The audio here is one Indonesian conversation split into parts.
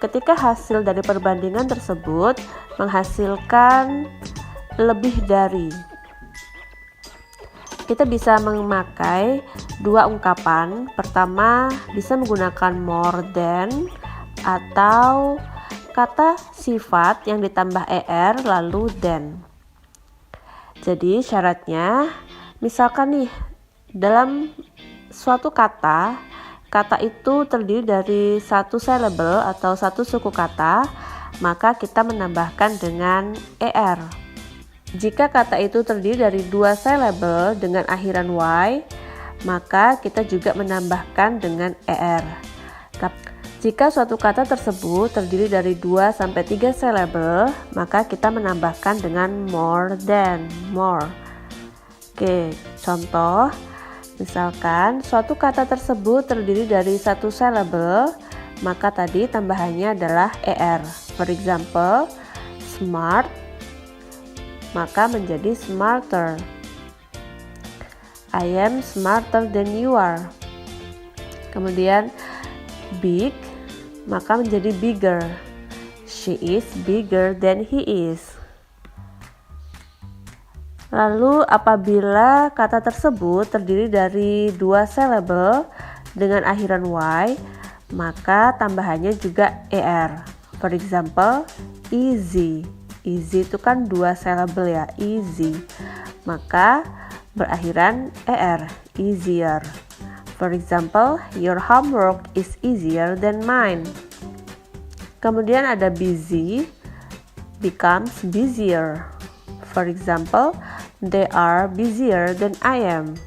Ketika hasil dari perbandingan tersebut menghasilkan lebih dari, kita bisa memakai dua ungkapan. Pertama, bisa menggunakan more than atau kata sifat yang ditambah er lalu than. Jadi syaratnya, misalkan nih, dalam suatu kata itu terdiri dari satu syllable atau satu suku kata, maka kita menambahkan dengan er. Jika kata itu terdiri dari dua syllable dengan akhiran y, maka kita juga menambahkan dengan er. Jika suatu kata tersebut terdiri dari 2 sampai 3 syllable, maka kita menambahkan dengan more than, more. Oke, contoh. Misalkan suatu kata tersebut terdiri dari satu syllable, maka tadi tambahannya adalah er. For example, smart, maka menjadi smarter. I am smarter than you are. Kemudian big, maka menjadi bigger. She is bigger than he is. Lalu apabila kata tersebut terdiri dari dua syllable dengan akhiran y, maka tambahannya juga er. For example, easy. Easy itu kan dua syllable ya, easy. Maka berakhiran er, easier. For example, your homework is easier than mine. Kemudian ada busy, becomes busier. For example, they are busier than I am.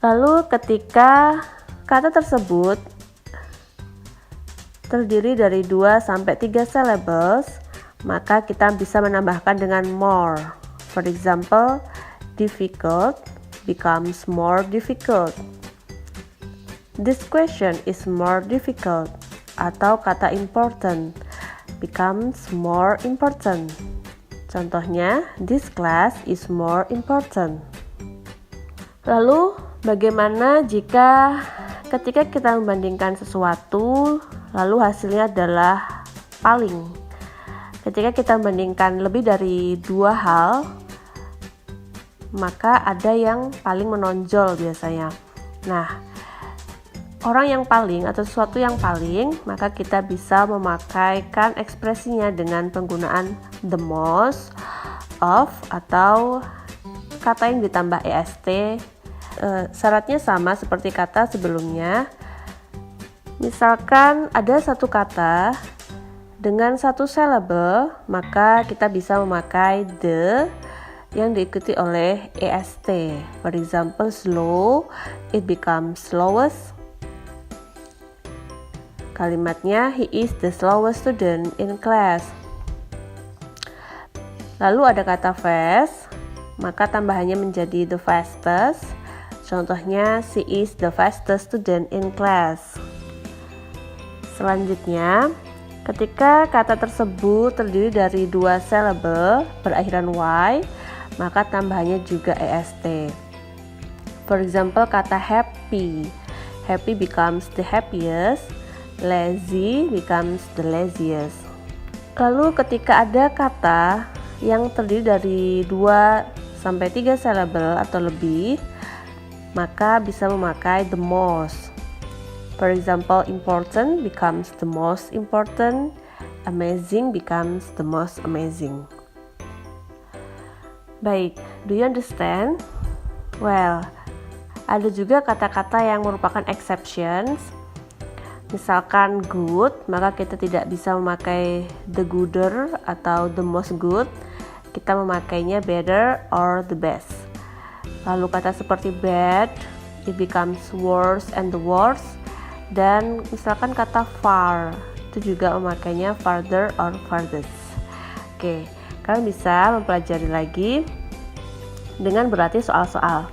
Lalu ketika kata tersebut terdiri dari 2 sampai 3 syllables, maka kita bisa menambahkan dengan more. For example, difficult becomes more difficult. This question is more difficult. Atau kata important becomes more important. Contohnya, this class is more important. Lalu, bagaimana jika ketika kita membandingkan sesuatu, lalu hasilnya adalah paling? Ketika kita membandingkan lebih dari dua hal, maka ada yang paling menonjol biasanya. Nah, orang yang paling atau sesuatu yang paling, maka kita bisa memakaikan ekspresinya dengan penggunaan the most, of, atau kata yang ditambah est. Syaratnya sama seperti kata sebelumnya. Misalkan ada satu kata dengan satu syllable, maka kita bisa memakai the yang diikuti oleh est. For example, slow, it becomes slowest. Kalimatnya, he is the slowest student in class. Lalu ada kata fast, maka tambahannya menjadi the fastest. Contohnya, she is the fastest student in class. Selanjutnya, ketika kata tersebut terdiri dari dua syllable berakhiran y, maka tambahannya juga est. For example, kata happy. Happy becomes the happiest. Lazy becomes the laziest. Lalu ketika ada kata yang terdiri dari 2 sampai 3 syllable atau lebih, maka bisa memakai the most. For example, important becomes the most important. Amazing becomes the most amazing. Baik, do you understand? Well, ada juga kata-kata yang merupakan exceptions. Misalkan good, maka kita tidak bisa memakai the gooder atau the most good. Kita memakainya better or the best. Lalu kata seperti bad, it becomes worse and the worst. Dan misalkan kata far, itu juga memakainya farther or farthest. Oke, kalian bisa mempelajari lagi dengan berlatih soal-soal.